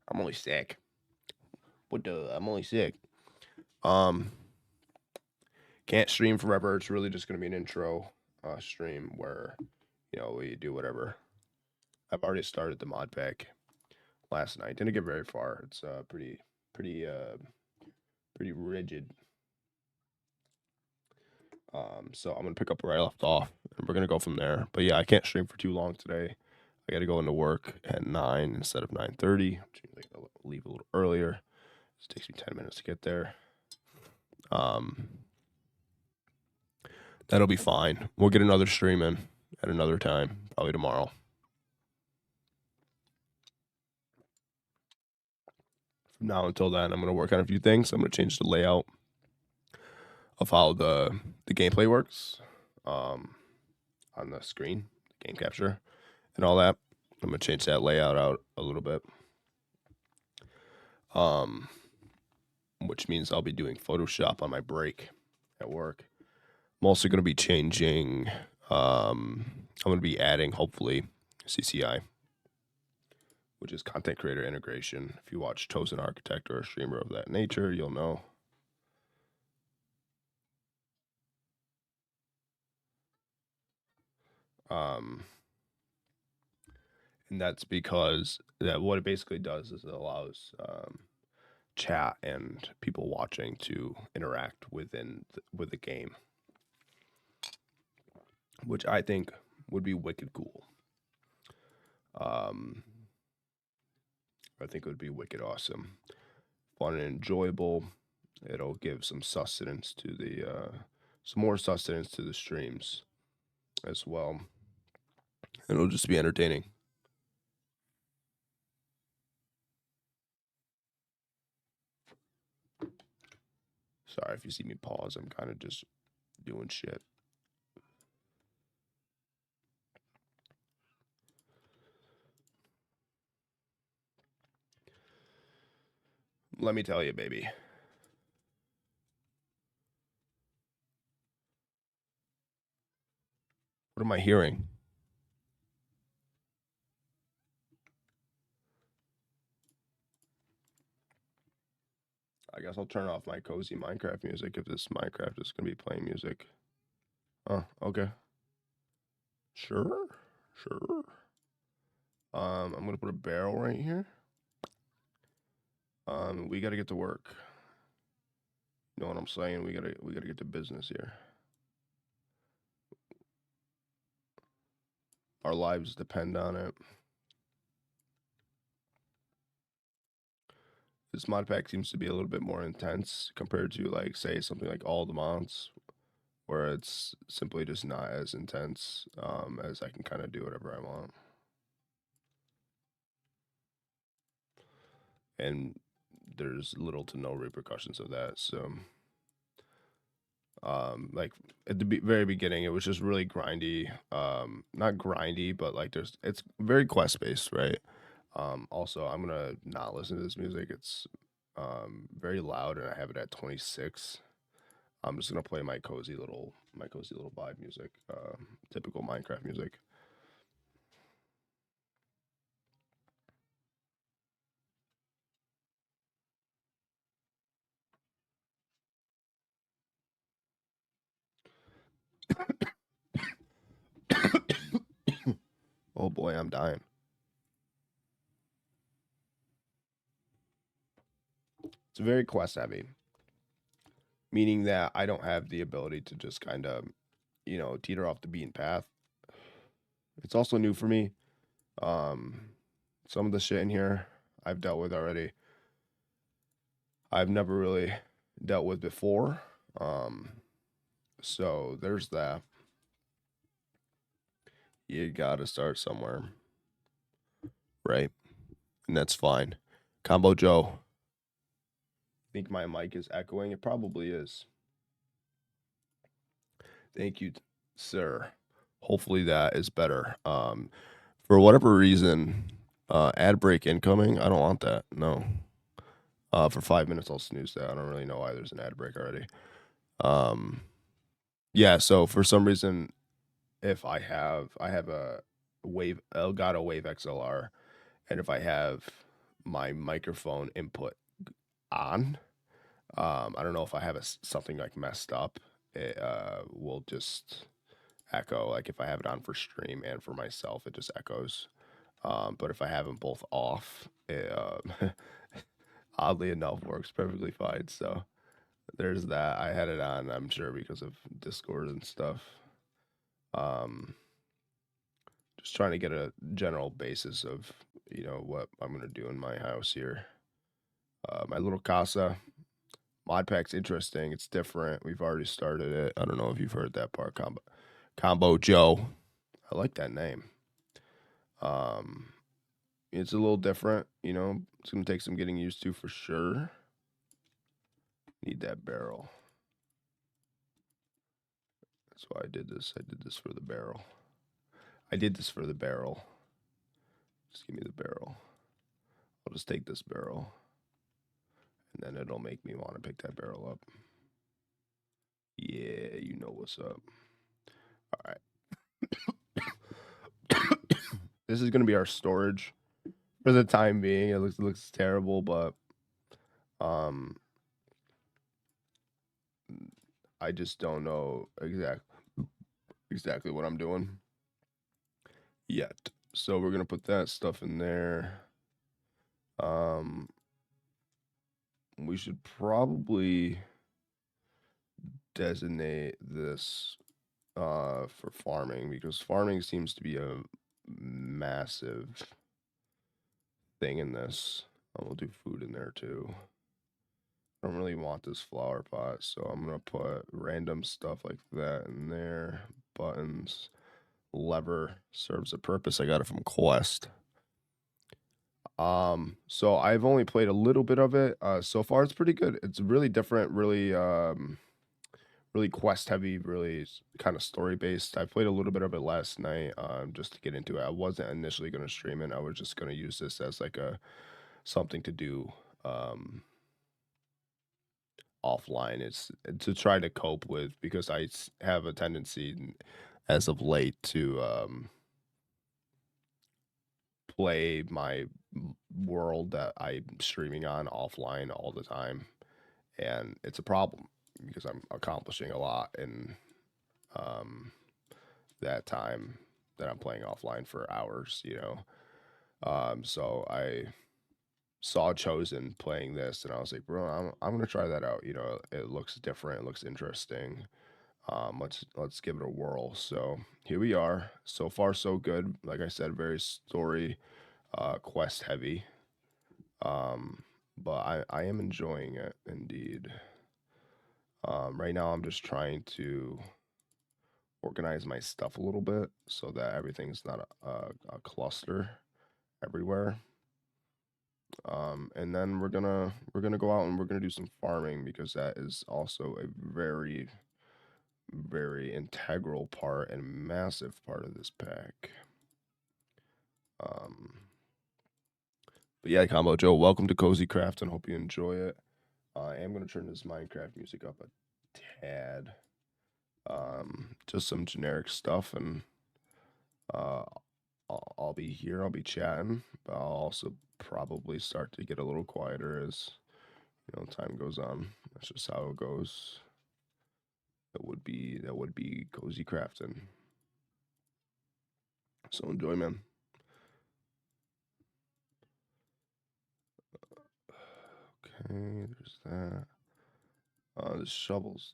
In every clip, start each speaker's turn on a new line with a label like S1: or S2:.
S1: I'm only sick. What the? I'm only sick. Um, can't stream forever. It's really just gonna be an intro stream where we do whatever. I've already started the mod pack last night. Didn't get very far. It's pretty pretty rigid. So I'm gonna pick up where I left off, and we're gonna go from there. But yeah, I can't stream for too long today. I got to go into work at 9 instead of 9:30. I'll leave a little earlier. It takes me 10 minutes to get there. That'll be fine. We'll get another stream in at another time, probably tomorrow. From now until then, I'm going to work on a few things. I'm going to change the layout of how the gameplay works on the screen, game capture, and all that. I'm going to change that layout out a little bit, which means I'll be doing Photoshop on my break at work. I'm also going to be changing, I'm going to be adding, hopefully, CCI, which is content creator integration. If you watch Chosen Architect or a streamer of that nature, you'll know. And that's because what it basically does is it allows chat and people watching to interact with the game, which I think would be wicked cool. I think it would be wicked awesome, fun and enjoyable. It'll give some sustenance to some more sustenance to the streams as well. It'll just be entertaining. Sorry if you see me pause. I'm kind of just doing shit. Let me tell you, baby. What am I hearing? I guess I'll turn off my cozy Minecraft music if this Minecraft is going to be playing music. Oh, okay. Sure. I'm going to put a barrel right here. We got to get to work. You know what I'm saying? We got to get to business here. Our lives depend on it. This mod pack seems to be a little bit more intense compared to, like, say, something like all the mods, where it's simply just not as intense as I can kind of do whatever I want. And there's little to no repercussions of that. So, like at the very beginning, it was just really grindy. Not grindy, but like it's very quest based, right? Also, I'm gonna not listen to this music. It's very loud, and I have it at 26. I'm just gonna play my cozy little vibe music, typical Minecraft music. Oh boy, I'm dying. It's very quest heavy, meaning that I don't have the ability to just kind of, teeter off the beaten path. It's also new for me. Some of the shit in here I've dealt with already. I've never really dealt with before. So there's that. You gotta start somewhere, right? And that's fine. Combo Joe. Think my mic is echoing? It probably is. Thank you, sir. Hopefully that is better. For whatever reason, ad break incoming. I don't want that. No. For 5 minutes, I'll snooze that. I don't really know why there's an ad break already. Yeah. So for some reason, if I have a Wave Elgato Wave XLR, and if I have my microphone input on. I don't know if I have something like messed up. It will just echo. Like if I have it on for stream and for myself, it just echoes. But if I have them both off, it oddly enough works perfectly fine. So there's that. I had it on, I'm sure, because of Discord and stuff. Just trying to get a general basis of what I'm gonna do in my house here. My little casa mod pack's interesting. It's different. We've already started it. I don't know if you've heard that part. Combo Joe. I like that name. It's a little different. It's gonna take some getting used to for sure. Need that barrel. That's why I did this. I did this for the barrel. I did this for the barrel. Just give me the barrel. I'll just take this barrel. And then it'll make me want to pick that barrel up. Yeah, you know what's up. All right. This is going to be our storage for the time being. It looks terrible, but I just don't know exactly what I'm doing yet. So we're going to put that stuff in there. We should probably designate this for farming, because farming seems to be a massive thing in this. We'll do food in there too. I don't really want this flower pot, so I'm gonna put random stuff like that in there. Buttons, lever serves a purpose. I got it from Quest. So I've only played a little bit of it. So far it's pretty good. It's really different, really really quest heavy, really kind of story based. I played a little bit of it last night, just to get into it. I wasn't initially going to stream it. I was just going to use this as like something to do offline. It's to try to cope with, because I have a tendency as of late to play my world that I'm streaming on offline all the time, and it's a problem because I'm accomplishing a lot in that time that I'm playing offline for hours, So I saw Chosen playing this, and I was like, bro, I'm gonna try that out. It looks different, it looks interesting. Let's give it a whirl. So here we are. So far, so good. Like I said, very story, quest heavy. But I am enjoying it indeed. Right now, I'm just trying to organize my stuff a little bit so that everything's not a cluster everywhere. And then we're gonna go out and we're gonna do some farming, because that is also a very, very integral part and massive part of this pack. But yeah, Combo Joe, welcome to Cozy Craft, and hope you enjoy it. I am gonna turn this Minecraft music up a tad. Just some generic stuff, and I'll be here, I'll be chatting, but I'll also probably start to get a little quieter as time goes on. That's just how it goes. That would be cozy crafting. So enjoy, man. Okay, there's that. This shovel's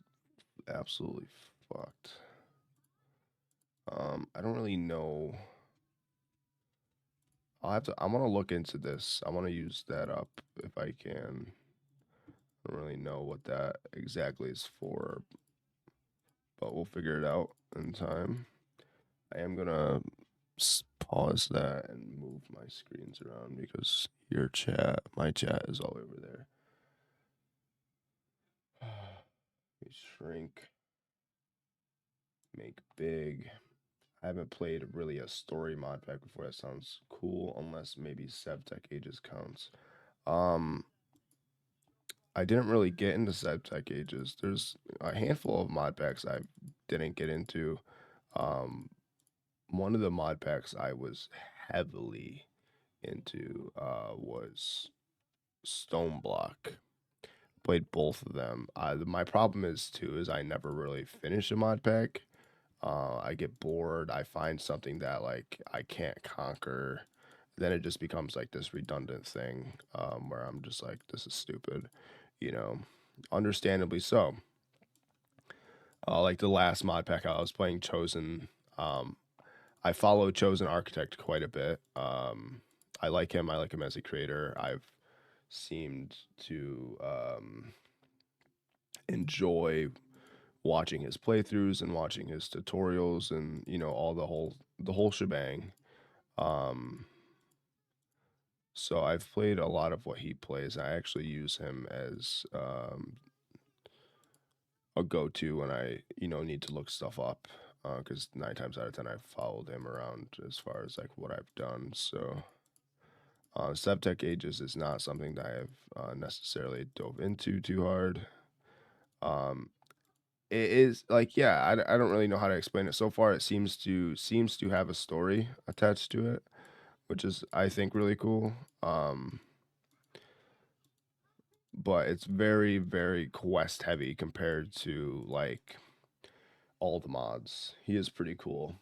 S1: absolutely fucked. I don't really know. I want to look into this. I want to use that up if I can. I don't really know what that exactly is for, but we'll figure it out in time. I am gonna pause that and move my screens around, because my chat is all over there. Shrink, make big. I haven't played really a story mod pack before. That sounds cool, unless maybe Sevtech Ages counts. I didn't really get into Sevtech Ages. There's a handful of mod packs I didn't get into. One of the mod packs I was heavily into was Stone Block. Played both of them. My problem is too is I never really finish a mod pack. I get bored. I find something that like I can't conquer. Then it just becomes like this redundant thing where I'm just like, this is stupid, you know. Understandably so. Like the last mod pack I was playing Chosen. Um, I follow Chosen Architect quite a bit. I like him. I like him as a creator. I've seemed to enjoy watching his playthroughs and watching his tutorials and all the whole shebang. Um, so I've played a lot of what he plays. I actually use him as a go-to when I need to look stuff up because 9 times out of 10 I've followed him around as far as like what I've done. So Septech Ages is not something that I've necessarily dove into too hard. Um, it is like I don't really know how to explain it. So far, it seems to have a story attached to it, which is I think really cool. But it's very very quest heavy compared to like all the mods. He is pretty cool.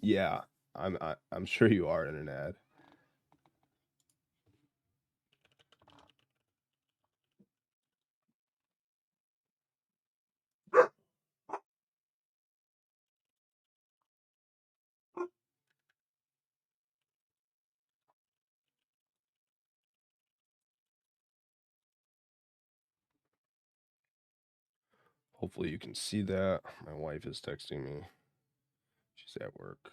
S1: Yeah, I'm sure you are in an ad. Hopefully you can see that. My wife is texting me. She's at work.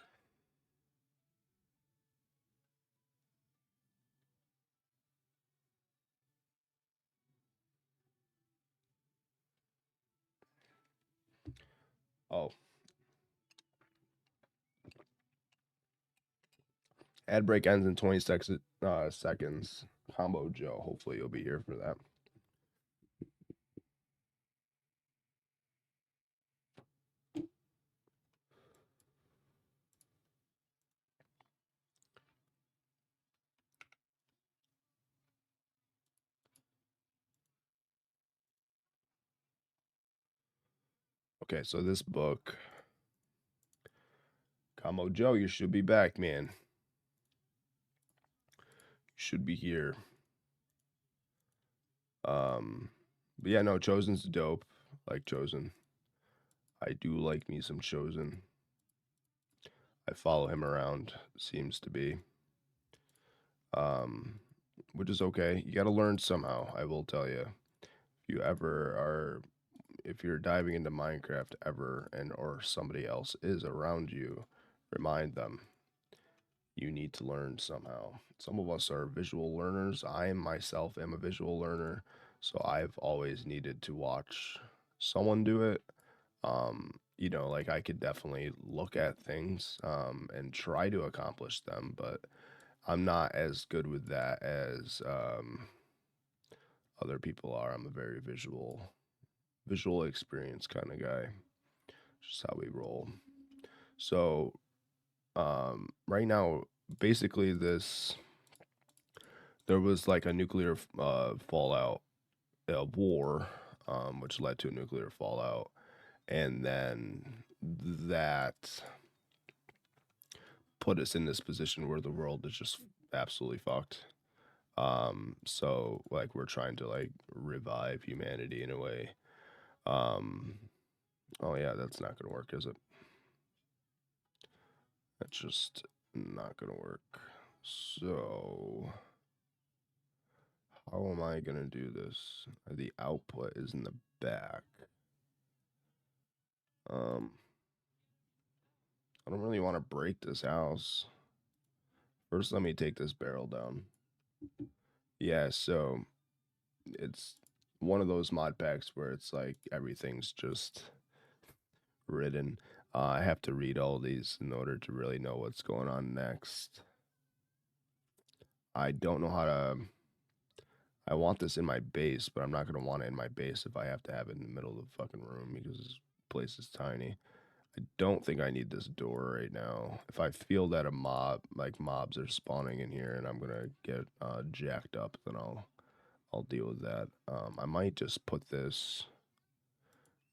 S1: Oh, ad break ends in 20 seconds. Combo Joe. Hopefully you'll be here for that. Okay, so this book, Combo Joe, you should be back, man. You should be here. But yeah, no, Chosen's dope. Like Chosen. I do like me some Chosen. I follow him around. Seems to be. Um, which is okay. You got to learn somehow. I will tell you. If you ever are, if you're diving into Minecraft ever, and or somebody else is around you, remind them you need to learn somehow. Some of us are visual learners. I myself am a visual learner, so I've always needed to watch someone do it. Like I could definitely look at things and try to accomplish them, but I'm not as good with that as other people are. I'm a very visual experience kind of guy. Just how we roll. So right now, basically this there was like a nuclear fallout, war, which led to a nuclear fallout, and then that put us in this position where the world is just absolutely fucked. So like we're trying to like revive humanity in a way. Um, oh yeah, that's not gonna work, is it? That's just not gonna work. So how am I gonna do this? The output is in the back. Um, I don't really want to break this house. First, let me take this barrel down. Yeah, so it's one of those mod packs where it's like everything's just written. I have to read all these in order to really know what's going on next. I don't know how to. I want this in my base, but I'm not gonna want it in my base if I have to have it in the middle of the fucking room because this place is tiny. I don't think I need this door right now. If I feel that a mob, like mobs are spawning in here and I'm gonna get jacked up, then I'll deal with that. I might just put this,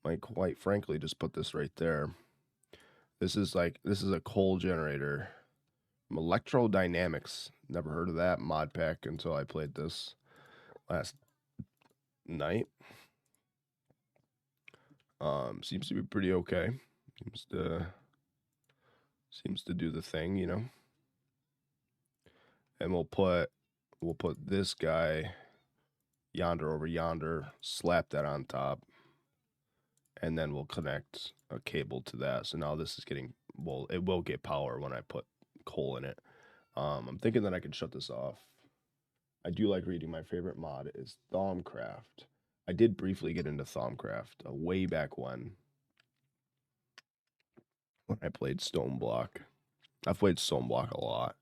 S1: might quite frankly just put this right there. This is a coal generator from Electrodynamics. Never heard of that mod pack until I played this last night. Seems to be pretty okay. Seems to do the thing, you know. And we'll put this guy yonder over yonder, slap that on top, and then we'll connect a cable to that. So now this is getting, well, it will get power when I put coal in it. I'm thinking that I can shut this off. I do like reading. My favorite mod is Thaumcraft. I did briefly get into Thaumcraft way back when I played Stoneblock. I've played Stoneblock a lot.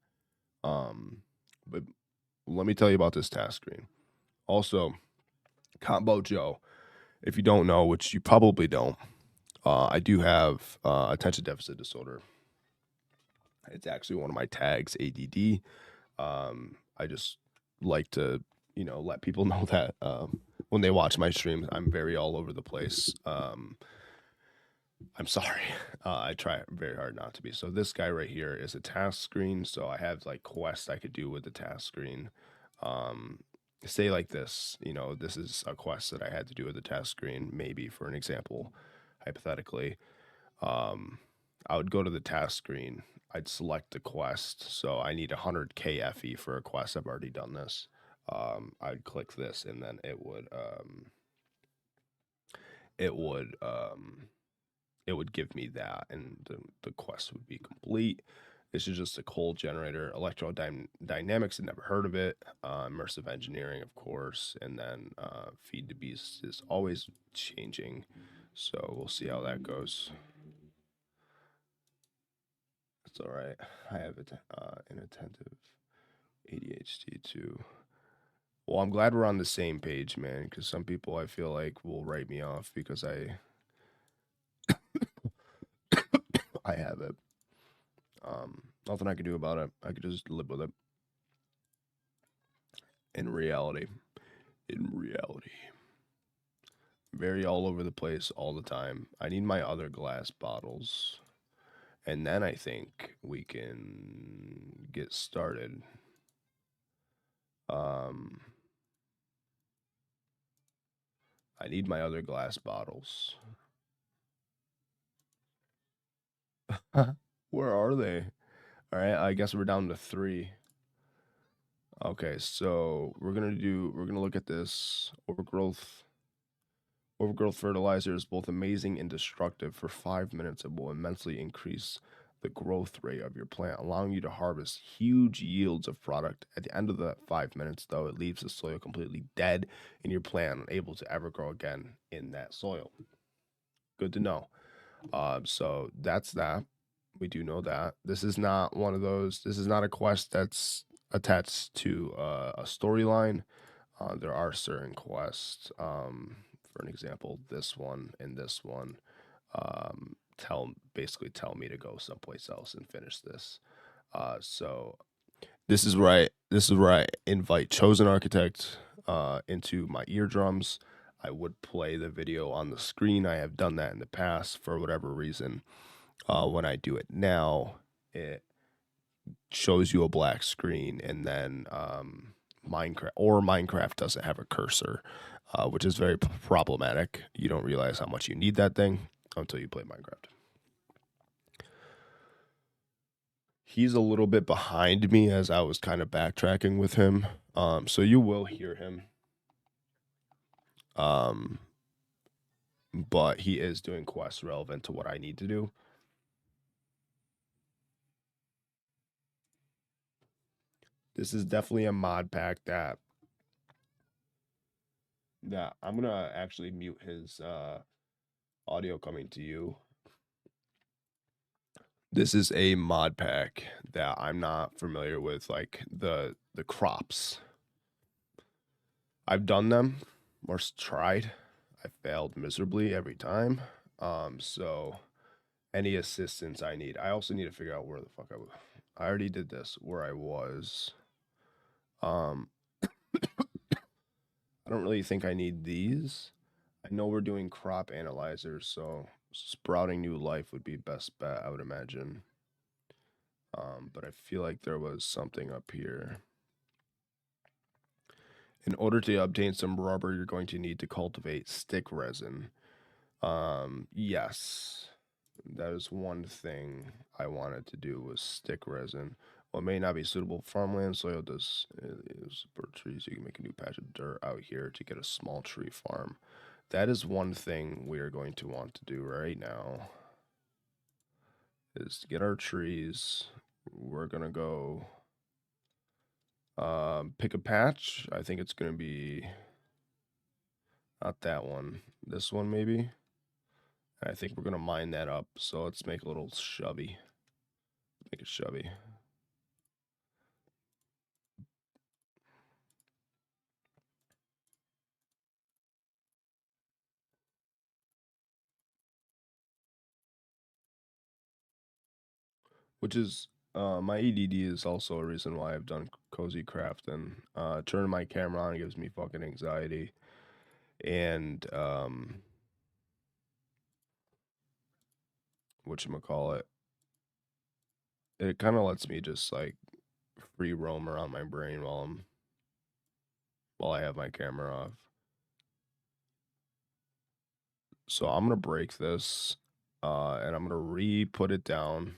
S1: But let me tell you about this task screen. Also, Combo Joe, if you don't know, which you probably don't, I do have attention deficit disorder. It's actually one of my tags, ADD. I just like to, you know, let people know that when they watch my streams, I'm very all over the place. I'm sorry. I try very hard not to be. So this guy right here is a task screen. So I have like quests I could do with the task screen. Say like this, you know, this is a quest that I had to do with the task screen, maybe for an example, hypothetically. I would go to the task screen. I'd select the quest. So I need 100K FE for a quest. I've already done this. I'd click this and then it would give me that, and the quest would be complete. This is just a coal generator. Electrodynamics, I'd never heard of it. Immersive engineering, of course, and then Feed the Beast is always changing, so we'll see how that goes. It's all right. I have inattentive ADHD too. Well, I'm glad we're on the same page, man, because some people I feel like will write me off because I have it. Nothing I can do about it. I could just live with it. In reality. Very all over the place all the time. I need my other glass bottles. And then I think we can get started. I need my other glass bottles. Where are they? All right, I guess we're down to 3. Okay, so we're gonna look at this overgrowth. Overgrowth fertilizer is both amazing and destructive. For 5 minutes, it will immensely increase the growth rate of your plant, allowing you to harvest huge yields of product. At the end of the 5 minutes, though, it leaves the soil completely dead and your plant unable to ever grow again in that soil. Good to know. So that's that. We do know that. This is not one of those. This is not a quest that's attached to a storyline. There are certain quests. For an example, this one and this one basically tell me to go someplace else and finish this. So this is where I invite Chosen Architect into my eardrums. I would play the video on the screen. I have done that in the past for whatever reason. When I do it now, it shows you a black screen, and then Minecraft doesn't have a cursor, which is very problematic. You don't realize how much you need that thing until you play Minecraft. He's a little bit behind me as I was kind of backtracking with him, so you will hear him. But he is doing quests relevant to what I need to do. This is definitely a mod pack that I'm gonna actually mute his audio coming to you. This is a mod pack that I'm not familiar with, like the crops. I've done them or tried. I failed miserably every time. So any assistance I need. I also need to figure out where the fuck I already did this, where I was. Um, I don't really think I need these. I know we're doing crop analyzers, so sprouting new life would be best bet, I would imagine. But I feel like there was something up here. In order to obtain some rubber, you're going to need to cultivate stick resin. Yes, that is one thing I wanted to do was stick resin. Well, it may not be suitable for farmland soil does is for trees. You can make a new patch of dirt out here to get a small tree farm. That is one thing we are going to want to do right now. Is to get our trees. We're gonna go pick a patch. I think it's gonna be not that one. This one maybe. I think we're gonna mine that up. So let's make a little shovey. Make it shovey. Which is my EDD is also a reason why I've done cozy craft and turning my camera on gives me fucking anxiety. And whatchamacallit, it kind of lets me just like free roam around my brain while I have my camera off. So I'm gonna break this, and I'm gonna re-put it down.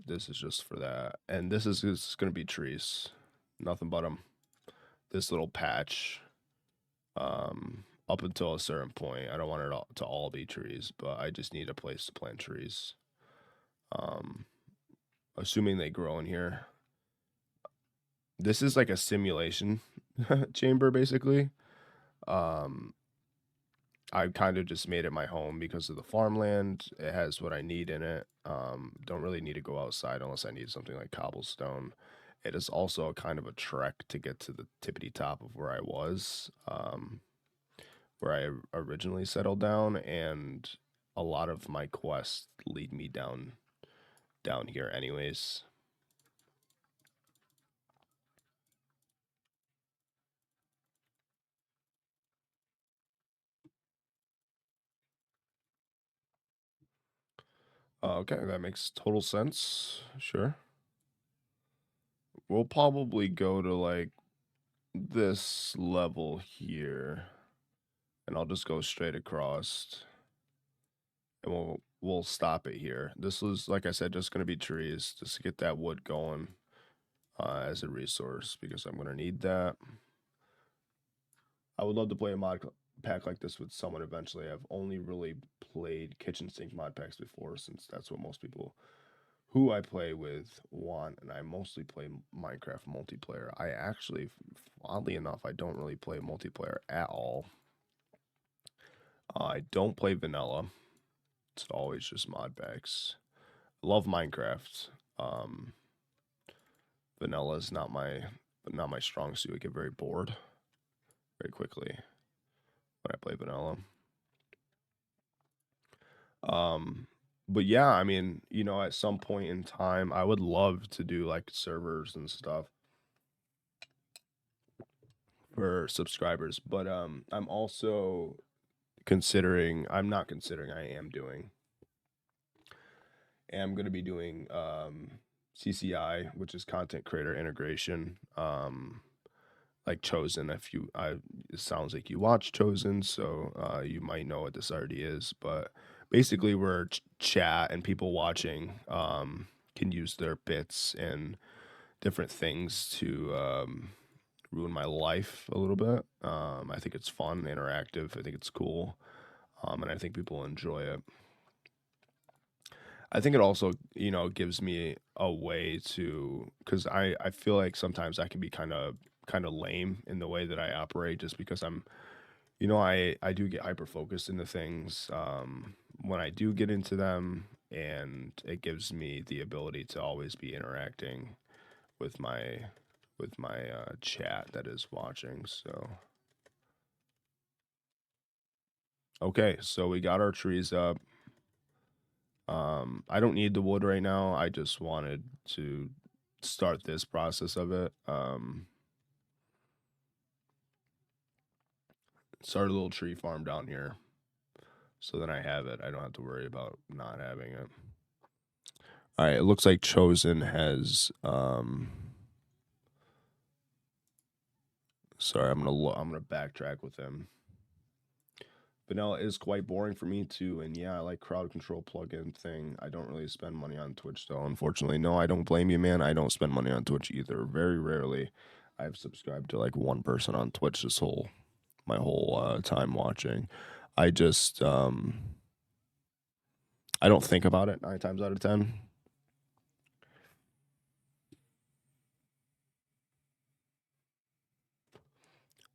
S1: This is just for that, and this is gonna be trees, nothing but them. This little patch, up until a certain point. I don't want it all, to all be trees, but I just need a place to plant trees. Assuming they grow in here. This is like a simulation chamber, basically. Um, I kind of just made it my home because of the farmland. It has what I need in it. Don't really need to go outside unless I need something like cobblestone. It is also a kind of a trek to get to the tippity top of where I was, where I originally settled down, and a lot of my quests lead me down here anyways. Okay, that makes total sense. Sure. We'll probably go to like this level here, and I'll just go straight across, and we'll stop it here. This was, like I said, just gonna be trees, just to get that wood going as a resource because I'm gonna need that. I would love to play a mod pack like this with someone eventually. I've only really played kitchen sink mod packs before, since that's what most people who I play with want, and I mostly play Minecraft multiplayer. I actually, oddly enough, I don't really play multiplayer at all. I don't play vanilla. It's always just mod packs. Love Minecraft. Um, Vanilla is not my strong suit. I get very bored very quickly when I play vanilla. Um, but yeah, I mean, at some point in time, I would love to do like servers and stuff for subscribers. But I'm also considering. I'm not considering. I am doing. And I'm going to be doing CCI, which is content creator integration. Like Chosen, if you, it sounds like you watch Chosen, so you might know what this already is. But basically, where chat and people watching can use their bits and different things to ruin my life a little bit. I think it's fun, interactive. I think it's cool, and I think people enjoy it. I think it also, gives me a way to, because I feel like sometimes I can be kind of lame in the way that I operate, just because I do get hyper focused into things when I do get into them, and it gives me the ability to always be interacting with my chat that is watching. So Okay, so we got our trees up. I don't need the wood right now. I just wanted to start this process of it. Start a little tree farm down here. So then I have it. I don't have to worry about not having it. All right, it looks like Chosen has sorry, I'm gonna backtrack with him. Vanilla is quite boring for me too, and yeah, I like crowd control plugin thing. I don't really spend money on Twitch though, unfortunately. No, I don't blame you, man. I don't spend money on Twitch either. Very rarely. I've subscribed to like one person on Twitch my whole time watching. I just I don't think about it 9 times out of 10.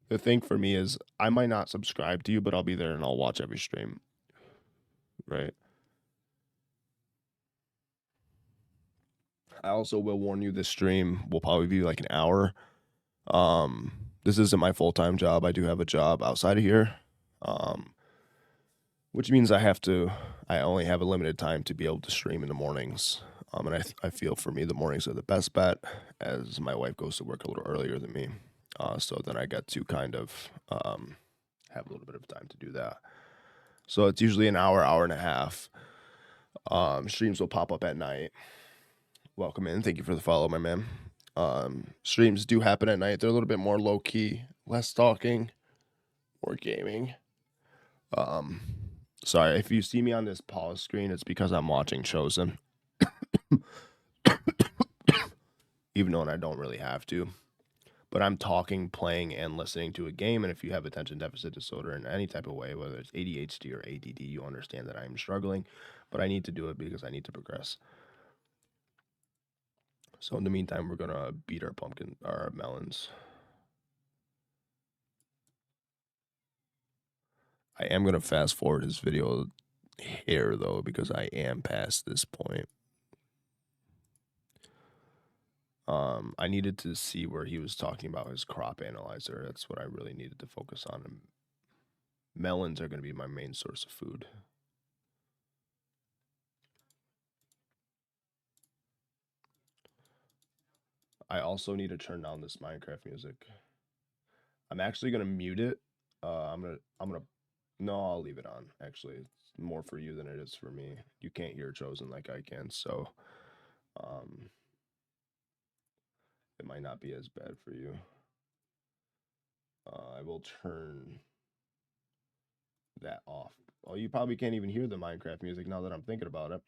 S1: The thing for me is I might not subscribe to you, but I'll be there and I'll watch every stream, right? I also will warn you this stream will probably be like an hour. This isn't my full-time job. I do have a job outside of here. Which means I only have a limited time to be able to stream in the mornings. And I feel for me the mornings are the best bet as my wife goes to work a little earlier than me. So then I get to kind of have a little bit of time to do that. So it's usually an hour, hour and a half. Streams will pop up at night. Welcome in. Thank you for the follow, my man. Streams do happen at night. They're a little bit more low key, less talking, more gaming. Sorry, if you see me on this pause screen, it's because I'm watching Chosen. Even though I don't really have to. But I'm talking, playing, and listening to a game, and if you have attention deficit disorder in any type of way, whether it's ADHD or ADD, you understand that I'm struggling, but I need to do it because I need to progress. So in the meantime, we're gonna beat our melons. I am gonna fast forward his video here though, because I am past this point. I needed to see where he was talking about his crop analyzer. That's what I really needed to focus on. And melons are going to be my main source of food. I also need to turn down this Minecraft music. I'm actually going to mute it. No, I'll leave it on. Actually, it's more for you than it is for me. You can't hear Chosen like I can, so it might not be as bad for you. I will turn that off. Oh, you probably can't even hear the Minecraft music now that I'm thinking about it.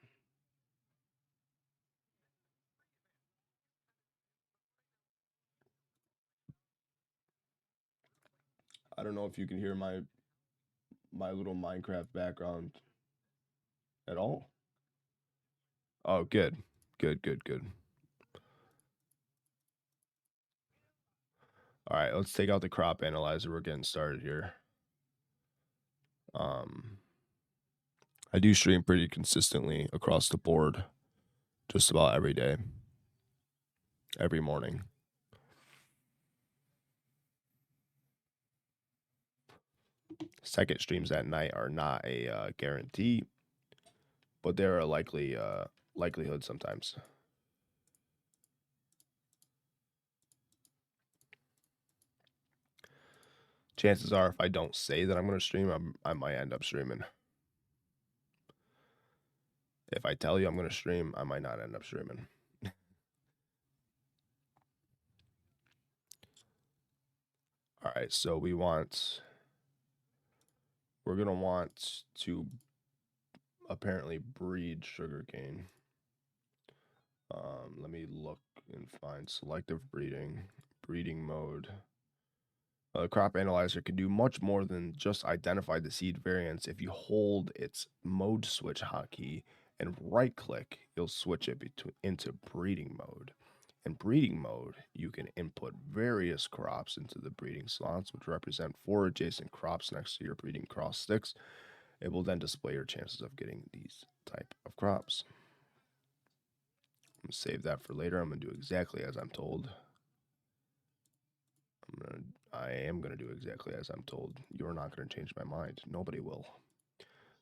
S1: I don't know if you can hear my little Minecraft background at all. Oh, good. Good, good, good. All right, let's take out the crop analyzer. We're getting started here. I do stream pretty consistently across the board, just about every day, every morning. Second streams at night are not a guarantee, but they're a likelihood sometimes. Chances are, if I don't say that I'm going to stream, I might end up streaming. If I tell you I'm going to stream, I might not end up streaming. All right, so we're going to want to apparently breed sugarcane. Let me look and find selective breeding mode. The crop analyzer can do much more than just identify the seed variants. If you hold its mode switch hotkey and right click, you'll switch it into breeding mode. In breeding mode, you can input various crops into the breeding slots, which represent 4 adjacent crops next to your breeding cross sticks. It will then display your chances of getting these type of crops. I'm gonna save that for later. I'm gonna do exactly as I'm told. I am gonna do exactly as I'm told. You're not gonna change my mind. Nobody will.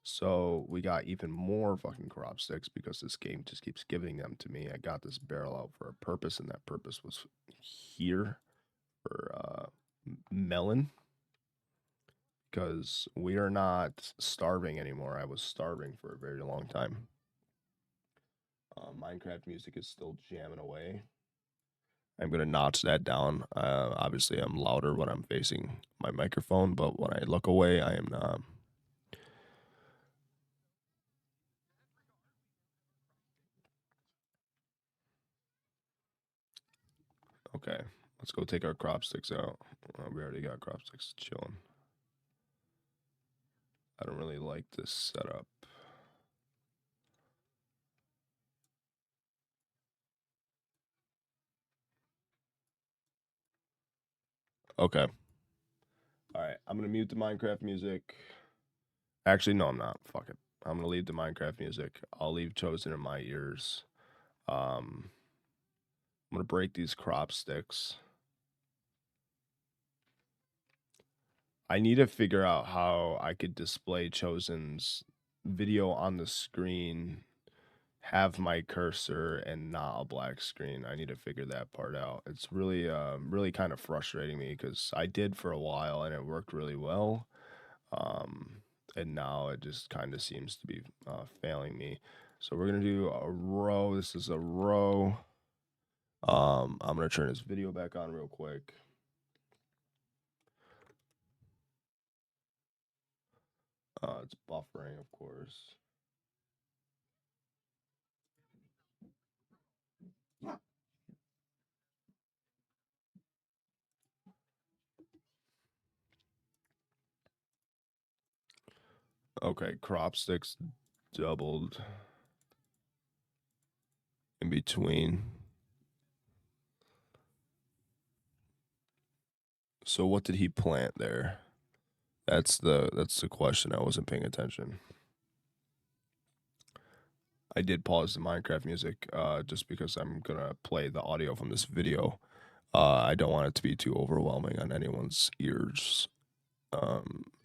S1: So we got even more fucking crop sticks because this game just keeps giving them to me. I got this barrel out for a purpose, and that purpose was here for melon, because we are not starving anymore. I was starving for a very long time. Minecraft music is still jamming away. I'm gonna notch that down. Obviously, I'm louder when I'm facing my microphone, but when I look away, I am not. Okay, let's go take our crop sticks out. We already got crop sticks chilling. I don't really like this setup. Okay. All right, I'm gonna mute the Minecraft music. Actually, no, I'm not. Fuck it. I'm gonna leave the Minecraft music. I'll leave Chosen in my ears. I'm gonna break these crop sticks. I need to figure out how I could display Chosen's video on the screen, have my cursor, and not a black screen. I need to figure that part out. It's really, really kind of frustrating me because I did for a while and it worked really well. And now it just kind of seems to be failing me. So we're gonna do a row. This is a row. I'm gonna turn this video back on real quick. It's buffering, of course. Okay, crop sticks doubled in between. So what did he plant there? That's the question. I wasn't paying attention. I did pause the Minecraft music just because I'm gonna play the audio from this video. I don't want it to be too overwhelming on anyone's ears,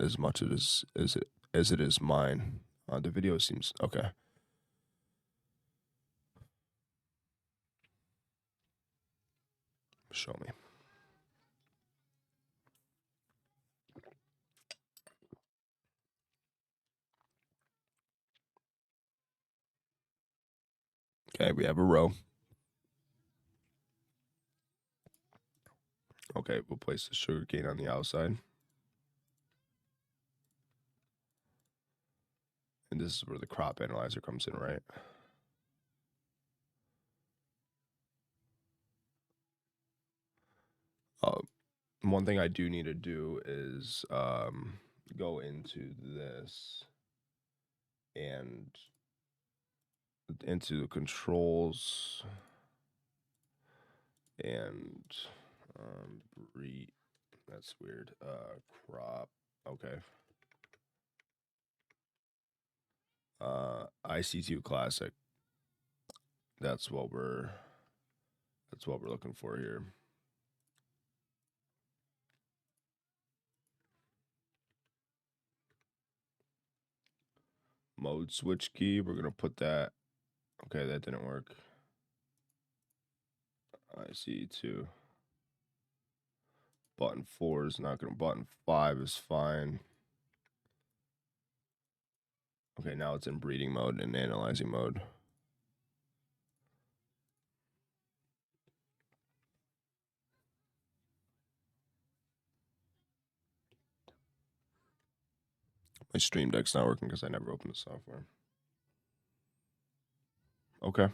S1: as much as it is mine. The video seems okay. Show me. Okay, we have a row. Okay, we'll place the sugarcane on the outside. And this is where the crop analyzer comes in, right? One thing I do need to do is go into this and into the controls and breed. That's weird. Crop. Okay. IC2 Classic. That's what we're looking for here. Mode switch key. We're gonna put that. Okay, that didn't work. IC2. Button 4 is not gonna. Button 5 is fine. Okay, now it's in breeding mode and analyzing mode. My Stream Deck's not working because I never opened the software. Okay.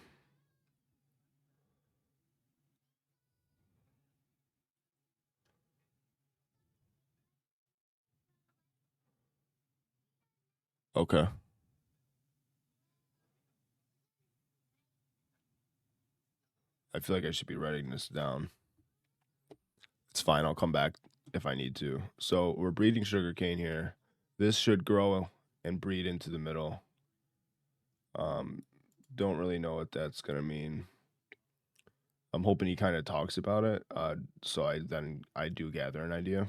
S1: Okay. I feel like I should be writing this down. It's fine. I'll come back if I need to. So we're breeding sugarcane here. This should grow and breed into the middle. Don't really know what that's gonna mean. I'm hoping he kind of talks about it, so I do gather an idea.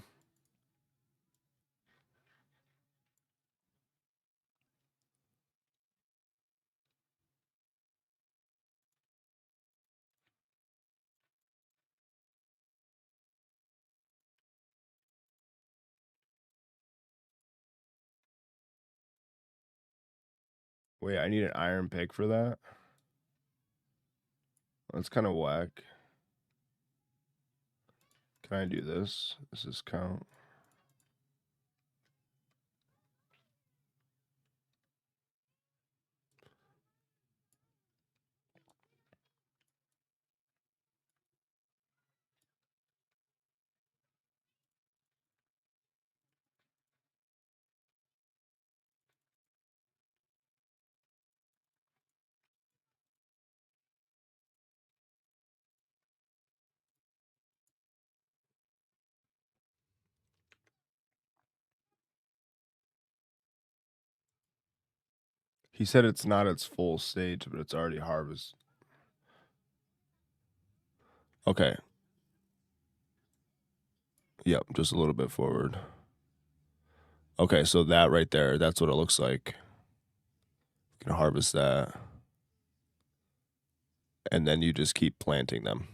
S1: Wait, I need an iron pick for that? That's kind of whack. Can I do this? Does this count? He said it's not its full stage, but it's already harvest. Okay. Yep, just a little bit forward. Okay, so that right there, that's what it looks like. You can harvest that. And then you just keep planting them.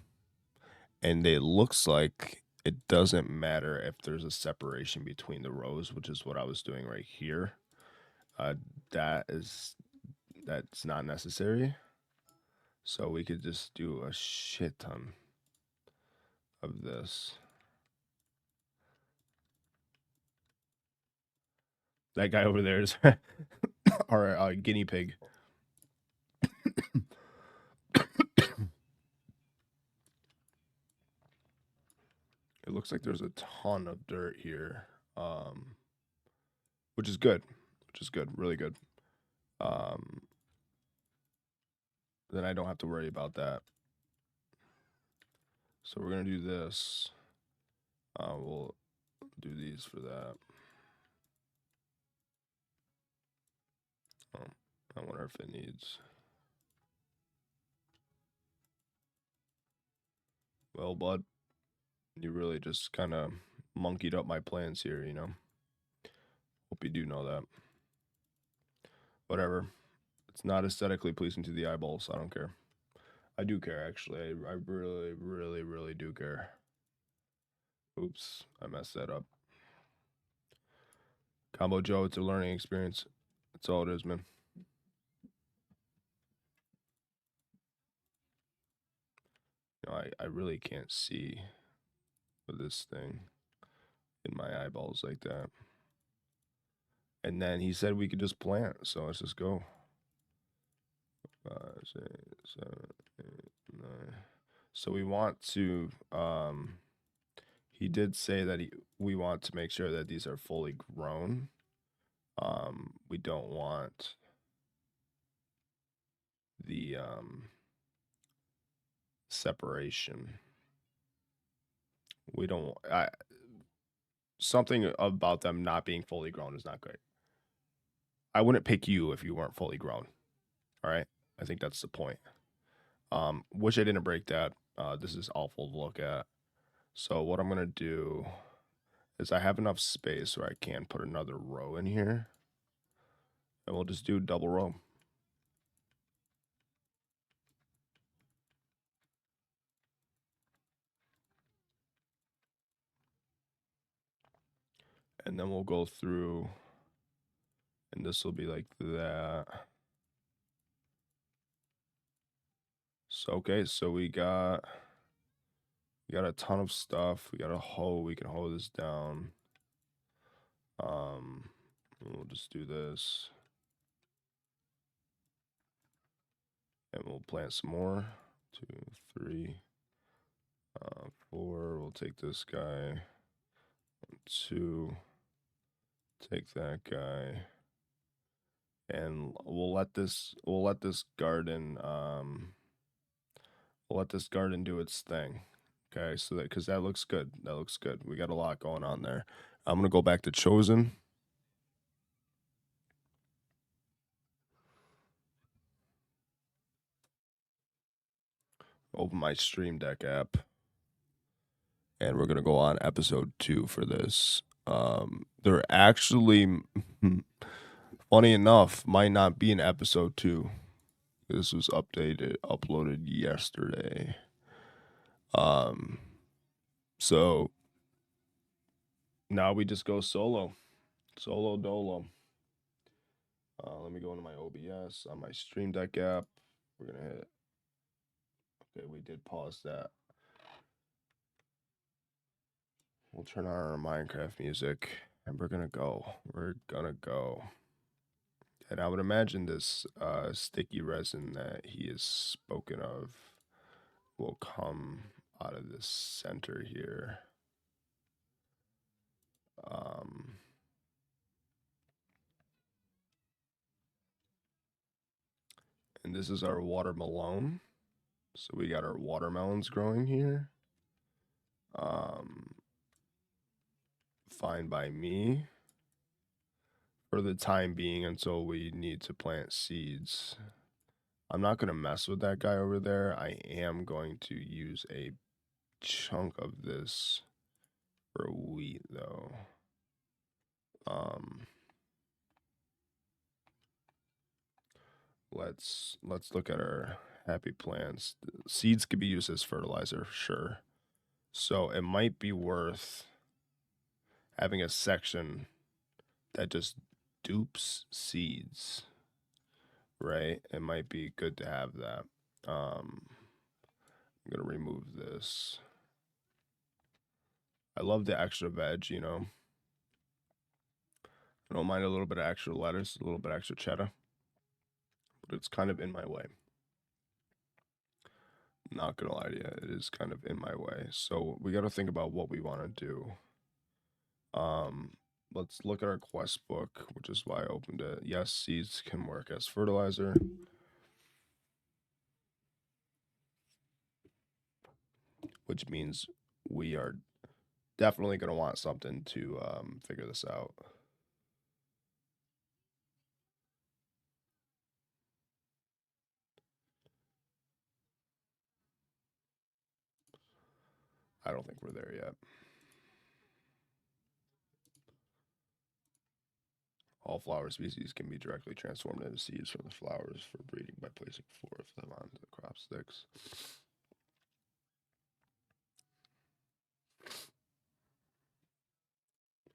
S1: And it looks like it doesn't matter if there's a separation between the rows, which is what I was doing right here. Uh, that's not necessary. So we could just do a shit ton of this. That guy over there is our guinea pig. It looks like there's a ton of dirt here, which is good, really good. Then I don't have to worry about that. So we're gonna do this. We'll do these for that. I wonder if it needs. Well, bud, you really just kind of monkeyed up my plans here, you know. Hope you do know that. Whatever. It's not aesthetically pleasing to the eyeballs. I don't care. I do care, actually. I really, really, really do care. Oops, I messed that up. Combo Joe, it's a learning experience. That's all it is, man. You know, I really can't see with this thing in my eyeballs like that. And then he said we could just plant, so let's just go. 5, 6, 7, 8, 9. So we want to. He did say that we want to make sure that these are fully grown. We don't want the separation. We don't. Something about them not being fully grown is not great. I wouldn't pick you if you weren't fully grown. All right. I think that's the point. Wish I didn't break that. This is awful to look at. So what I'm gonna do is I have enough space where I can put another row in here, and we'll just do double row. And then we'll go through, and this will be like that. So okay, so we got a ton of stuff. We got a hoe. We can hoe this down. We'll just do this, and we'll plant some more. 2, 3, 4. We'll take this guy. 2. Take that guy. And we'll let this garden do its thing. Okay, so that because that looks good. That looks good. We got a lot going on there. I'm gonna go back to Chosen. Open my Stream Deck app. And we're gonna go on episode 2 for this. There actually funny enough, might not be an episode 2. This was uploaded yesterday. So now we just go solo dolo. Let me go into my OBS on my Stream Deck app. We're gonna hit. Okay, we did pause that. We'll turn on our Minecraft music, and we're gonna go. We're gonna go. And I would imagine this sticky resin that he has spoken of will come out of this center here. And this is our watermelon. So we got our watermelons growing here. Fine by me. For the time being until we need to plant seeds. I'm not going to mess with that guy over there. I am going to use a chunk of this for wheat though. Let's look at our happy plants. Seeds could be used as fertilizer, sure. So it might be worth having a section that just dupes seeds, right? It might be good to have that. I'm gonna remove this. I love the extra veg, you know. I don't mind a little bit of extra lettuce, a little bit of extra cheddar, but it's kind of in my way. Not gonna lie to you, it is kind of in my way. So we got to think about what we want to do. Let's look at our quest book, which is why I opened it. Yes, seeds can work as fertilizer. Which means we are definitely going to want something to figure this out. I don't think we're there yet. All flower species can be directly transformed into seeds from the flowers for breeding by placing 4 of them onto the crop sticks.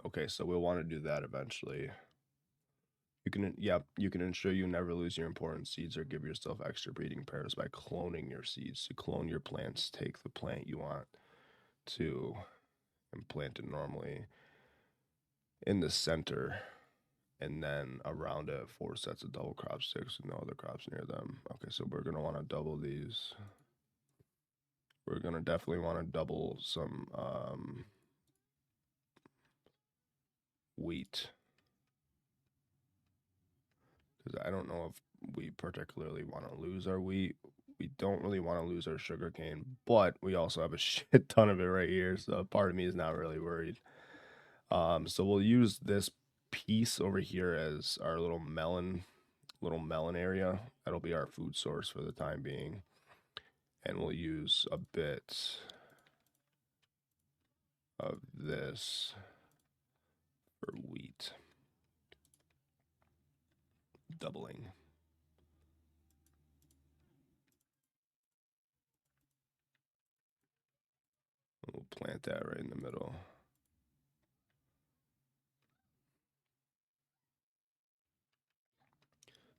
S1: Okay, so we'll want to do that eventually. You can ensure you never lose your important seeds or give yourself extra breeding pairs by cloning your seeds. To clone your plants, take the plant you want to and plant it normally in the center, and then around it 4 sets of double crop sticks with no other crops near them. Okay, so we're gonna want to double these. We're gonna definitely want to double some wheat, because I don't know if we particularly want to lose our wheat. We don't really want to lose our sugarcane, but we also have a shit ton of it right here, so part of me is not really worried. So we'll use this piece over here as our little melon area. That'll be our food source for the time being. And we'll use a bit of this for wheat. Doubling. We'll plant that right in the middle.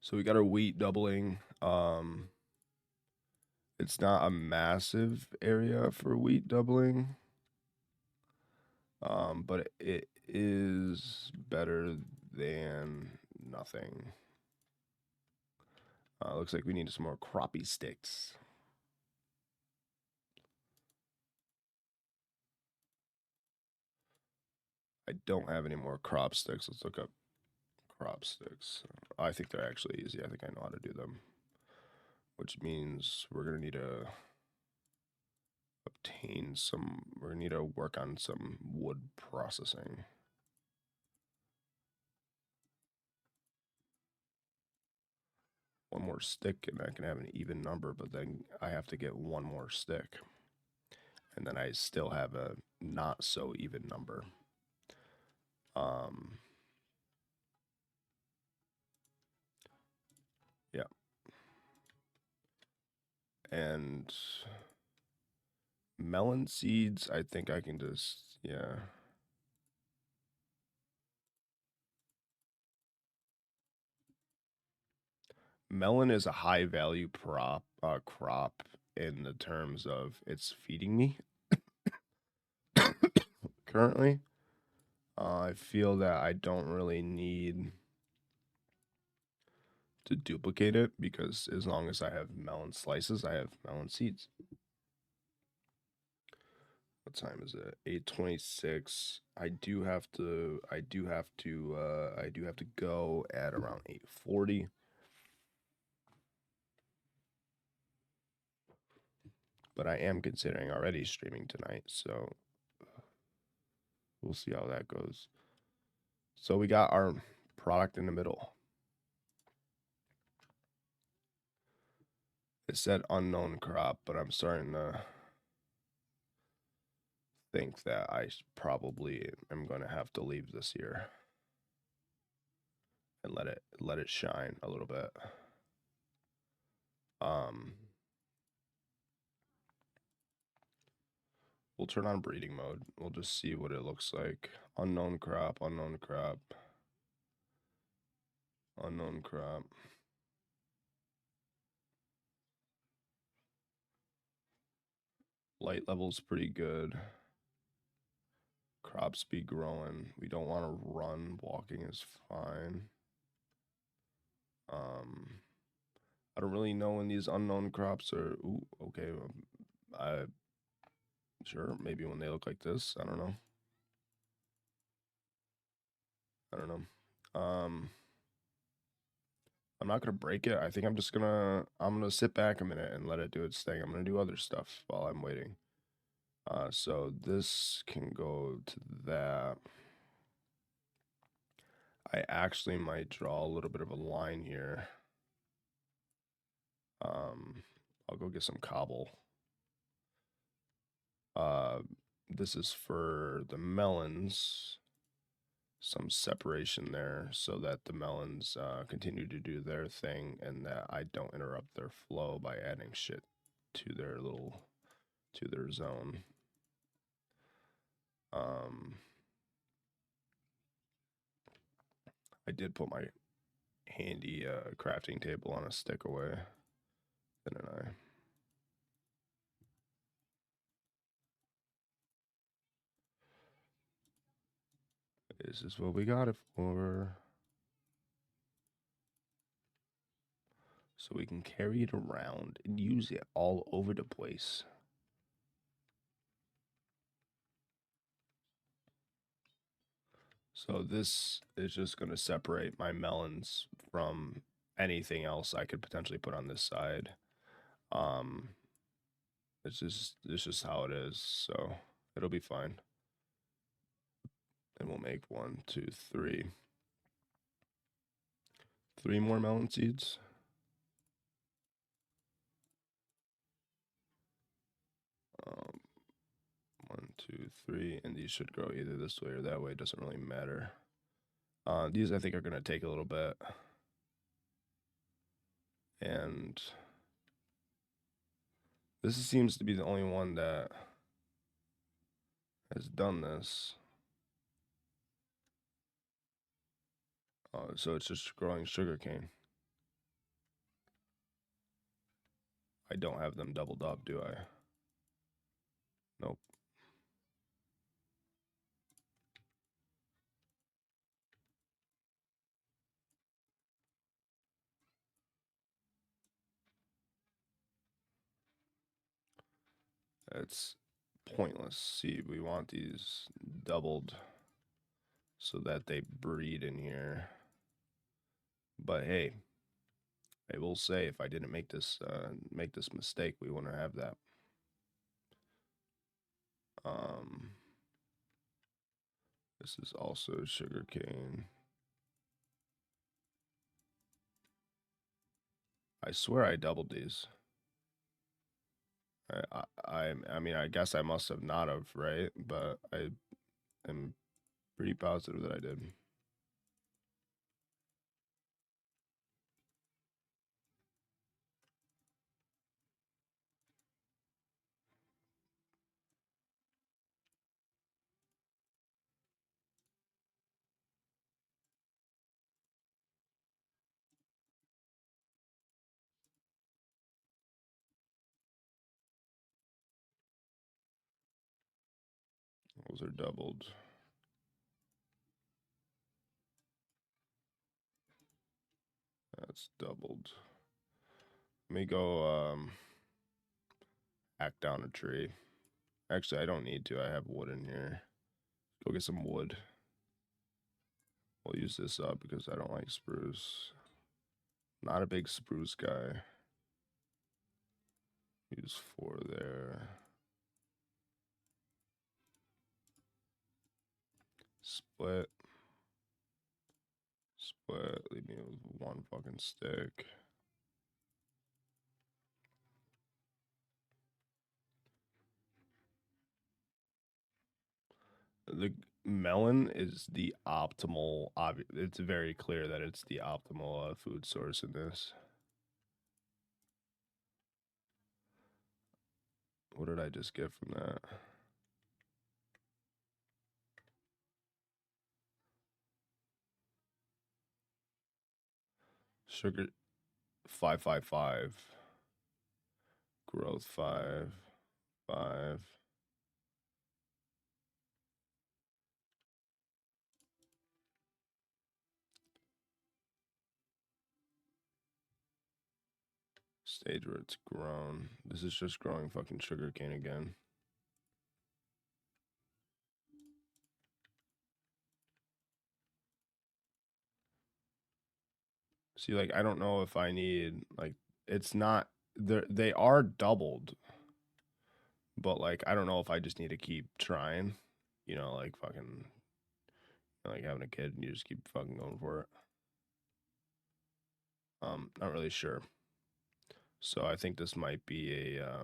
S1: So we got our wheat doubling. It's not a massive area for wheat doubling. But it is better than nothing. Looks like we need some more crappie sticks. I don't have any more crop sticks. Let's look up crop sticks. I think they're actually easy. I think I know how to do them. Which means we're going to need to obtain some, we're going to need to work on some wood processing. One more stick and I can have an even number, but then I have to get one more stick. And then I still have a not so even number. Yeah. And melon seeds, I think I can just, yeah. melon is a high value crop in the terms of it's feeding me currently. I feel that I don't really need to duplicate it because as long as I have melon slices, I have melon seeds. What time is it? 8:26. I do have to go at around 8:40. But I am considering already streaming tonight, so we'll see how that goes. So we got our product in the middle. It said unknown crop, but I'm starting to think that I probably am going to have to leave this here and let it shine a little bit. We'll turn on breeding mode. We'll just see what it looks like. Unknown crop, unknown crop, unknown crop. Light level's pretty good. Crop speed growing. We don't want to run. Walking is fine. I don't really know when these unknown crops are. Ooh, okay. Sure, maybe when they look like this. I don't know. I'm not gonna break it. I think I'm gonna sit back a minute and let it do its thing. I'm gonna do other stuff while I'm waiting. So this can go to that. I actually might draw a little bit of a line here. I'll go get some cobble. This is for the melons. Some separation there so that the melons continue to do their thing and that I don't interrupt their flow by adding shit to their zone. I did put my handy crafting table on a stick away, didn't I? This is what we got it for. So we can carry it around and use it all over the place. So this is just going to separate my melons from anything else I could potentially put on this side. It's just how it is. So it'll be fine. And we'll make 1, 2, 3. 3 more melon seeds. 1, 2, 3, and these should grow either this way or that way. It doesn't really matter. These I think are gonna take a little bit, and this seems to be the only one that has done this. So it's just growing sugarcane. I don't have them doubled up, do I? Nope. It's pointless. See, we want these doubled so that they breed in here. But hey, I will say if I didn't make this mistake, we wouldn't have that. This is also sugarcane. I swear I doubled these. I mean, I guess I must have not have, right? But I am pretty positive that I did. Those are doubled. That's doubled. Let me go hack down a tree. Actually, I don't need to. I have wood in here. Go get some wood. We'll use this up because I don't like spruce. Not a big spruce guy. Use 4 there. Split. Split. Leave me with 1 fucking stick. The melon is the optimal. It's very clear that it's the optimal food source in this. What did I just get from that? Sugar 555. Growth 5. 5. Stage where it's grown. This is just growing fucking sugarcane again. See, like, I don't know if I need, like, it's not, they are doubled. But, like, I don't know if I just need to keep trying. You know, like, fucking, like having a kid and you just keep fucking going for it. Not really sure. So I think this might be a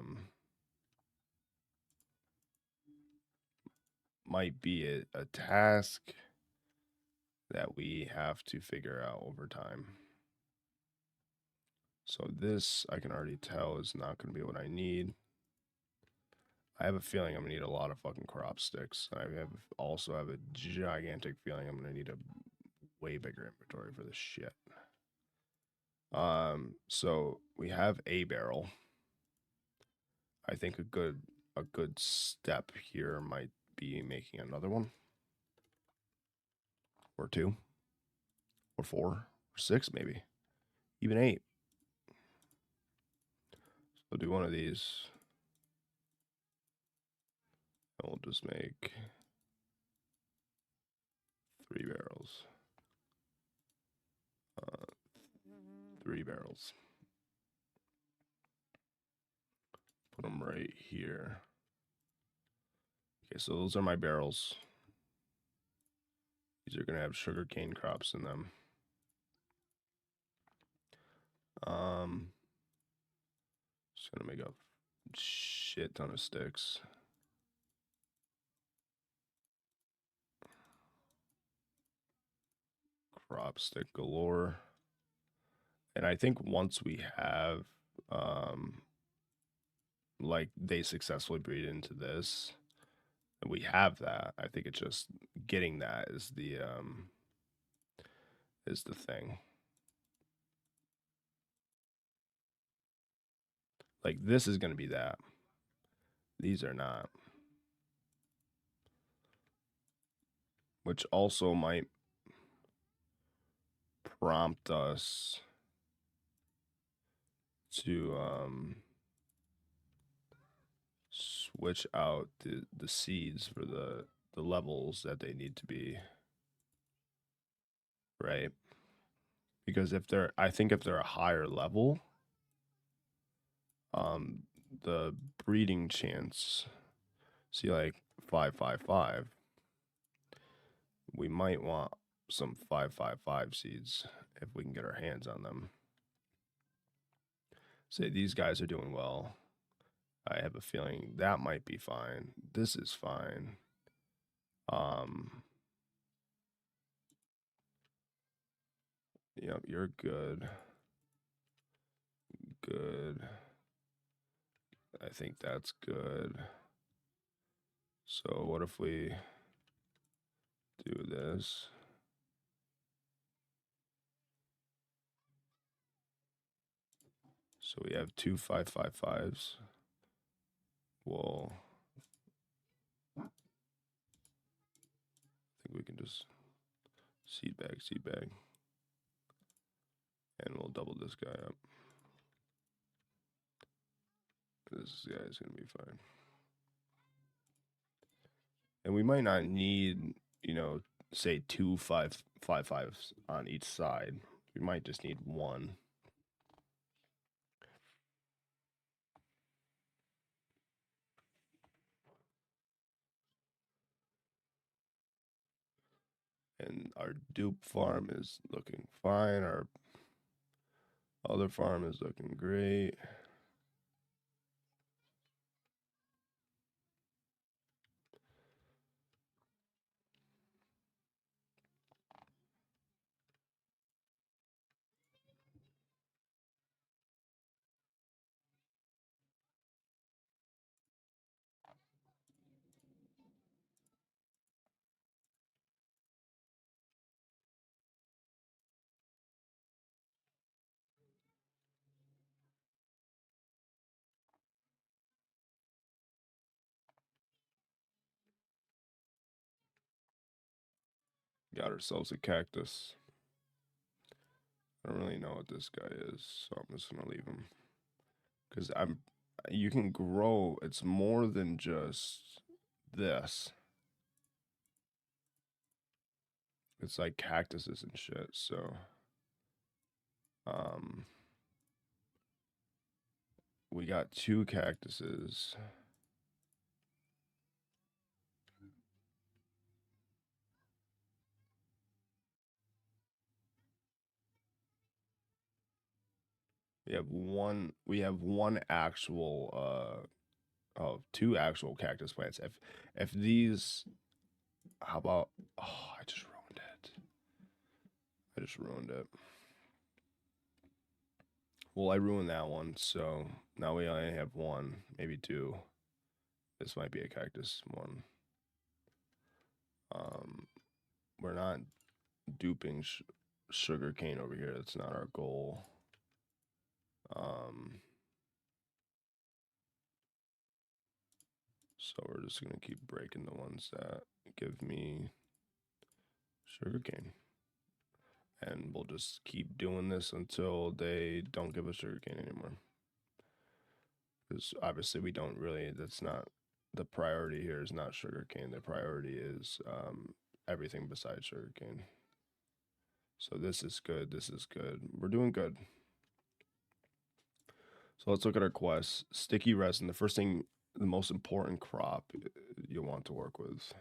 S1: task that we have to figure out over time. So this, I can already tell, is not going to be what I need. I have a feeling I'm going to need a lot of fucking crop sticks. I also have a gigantic feeling I'm going to need a way bigger inventory for this shit. So we have a barrel. I think a good step here might be making another one. Or 2. Or 4. Or 6 maybe. Even 8. So do one of these. And we'll just make 3 barrels. 3 barrels. Put them right here. Okay, so those are my barrels. These are going to have sugarcane crops in them. Just going to make a shit ton of sticks. Crop stick galore. And I think once we have, like, they successfully breed into this, and we have that, I think it's just getting that is the thing. Like, this is going to be that. These are not. Which also might prompt us to switch out the seeds for the levels that they need to be, right? Because I think if they're a higher level, the breeding chance, see, like 555, we might want some 555 seeds if we can get our hands on them. Say these guys are doing well. I have a feeling that might be fine. This is fine. Yep, you're good. Good. I think that's good. So what if we do this? So we have 2 555s. We'll can just seed bag. And we'll double this guy up. This guy is going to be fine. And we might not need, you know, say 2 5/5s on each side. We might just need one. And our dupe farm is looking fine. Our other farm is looking great. Got ourselves a cactus. I don't really know what this guy is, so I'm just gonna leave him. Because you can grow, it's more than just this. It's like cactuses and shit, so we got 2 cactuses. We have one actual 2 actual cactus plants. If these, how about, oh, I just ruined it. Well, I ruined that one, so now we only have 1, maybe 2. This might be a cactus one. We're not duping sugar cane over here. That's not our goal. So we're just gonna keep breaking the ones that give me sugarcane. And we'll just keep doing this until they don't give us sugarcane anymore. Because obviously we don't really, that's not, the priority here is not sugarcane. The priority is everything besides sugarcane. So this is good, We're doing good. So let's look at our quests. Sticky resin, the first thing, the most important crop you'll want to work with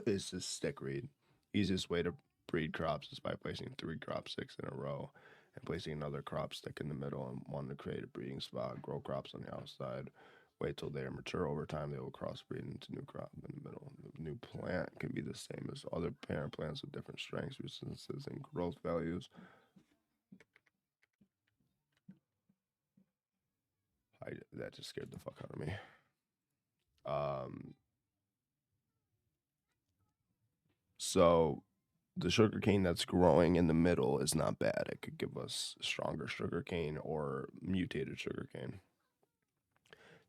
S1: is this stickweed. Easiest way to breed crops is by placing 3 crop sticks in a row and placing another crop stick in the middle and wanting to create a breeding spot. Grow crops on the outside. Wait till they are mature. Over time, they will crossbreed into new crop in the middle. The new plant can be the same as other parent plants with different strengths, resistances, and growth values. That just scared the fuck out of me. So the sugarcane that's growing in the middle is not bad. It could give us stronger sugarcane or mutated sugarcane.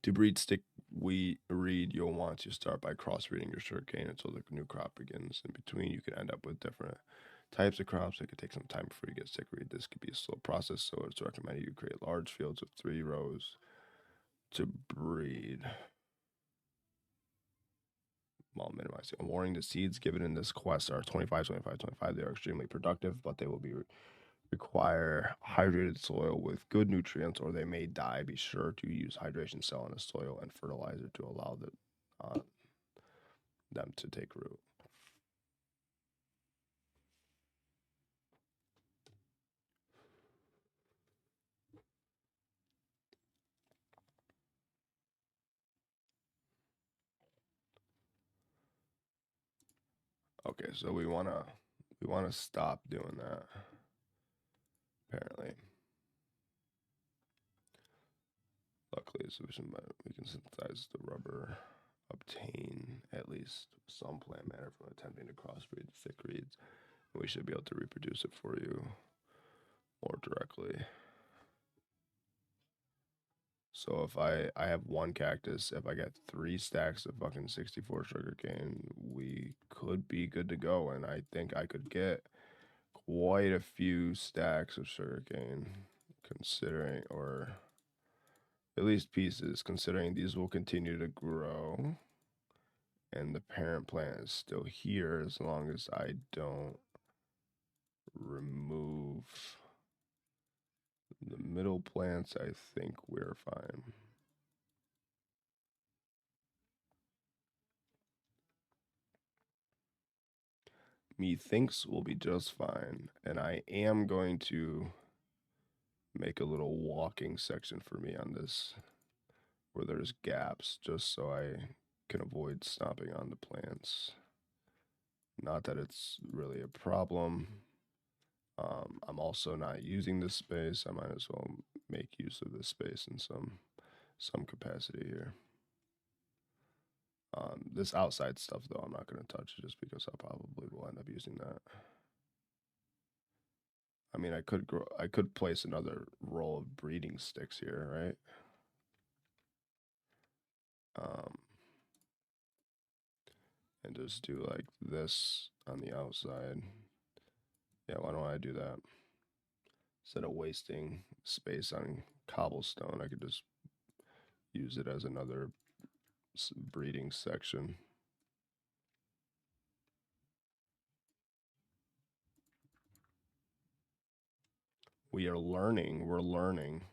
S1: To breed stickweed, you'll want to start by crossbreeding your sugarcane until the new crop begins. In between, you can end up with different types of crops. It could take some time before you get stickweed. This could be a slow process, so it's recommended you create large fields with 3 rows to breed. While minimizing. I'm warning, the seeds given in this quest are 25, 25, 25. They are extremely productive, but they will require hydrated soil with good nutrients, or they may die. Be sure to use hydration cell in the soil and fertilizer to allow them to take root. Okay, so we wanna stop doing that. Apparently. Luckily, sufficient, but we can synthesize the rubber, obtain at least some plant matter from attempting to crossbreed thick reeds. We should be able to reproduce it for you more directly. So if I have one cactus, if I get 3 stacks of fucking 64 sugarcane, we could be good to go. And I think I could get quite a few stacks of sugarcane, considering, or at least pieces, considering these will continue to grow. And the parent plant is still here as long as I don't remove the middle plants. I think we're fine. Methinks we'll be just fine. And I am going to make a little walking section for me on this where there's gaps, just so I can avoid stomping on the plants. Not that it's really a problem. I'm also not using this space. I might as well make use of this space in some capacity here. This outside stuff, though, I'm not going to touch just because I probably will end up using that. I mean, I could place another row of breeding sticks here, right? And just do like this on the outside. Yeah, why don't I do that? Instead of wasting space on cobblestone, I could just use it as another breeding section. We are learning. We're learning.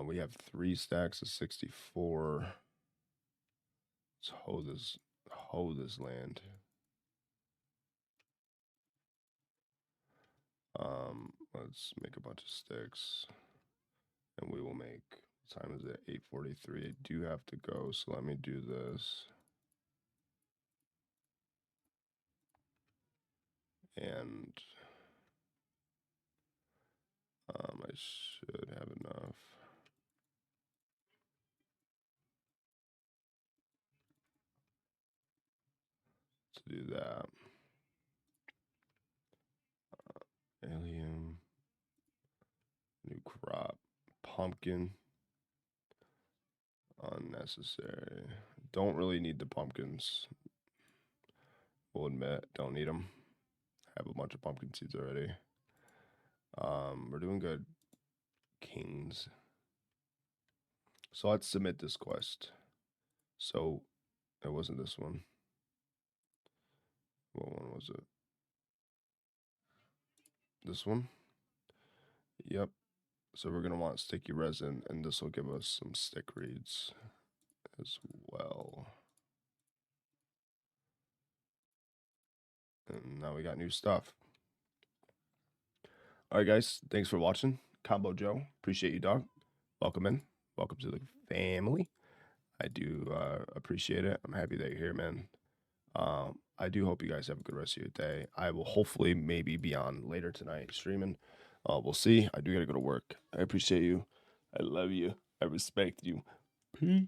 S1: We have 3 stacks of 64. Let's hoe this land. Let's make a bunch of sticks, and we will make. What time is it? 8:43. I do have to go, so let me do this. And I should have enough. To do that. Allium, new crop, pumpkin, unnecessary. Don't really need the pumpkins. We'll admit, don't need them. Have a bunch of pumpkin seeds already. We're doing good. Kings. So let's submit this quest. So it wasn't this one. What one was it? This one? Yep. So we're going to want sticky resin, and this will give us some stick reeds as well. And now we got new stuff. All right, guys. Thanks for watching. Combo Joe. Appreciate you, dog. Welcome in. Welcome to the family. I do appreciate it. I'm happy that you're here, man. I do hope you guys have a good rest of your day. I will hopefully maybe be on later tonight streaming. We'll see. I do got to go to work. I appreciate you. I love you. I respect you. Peace.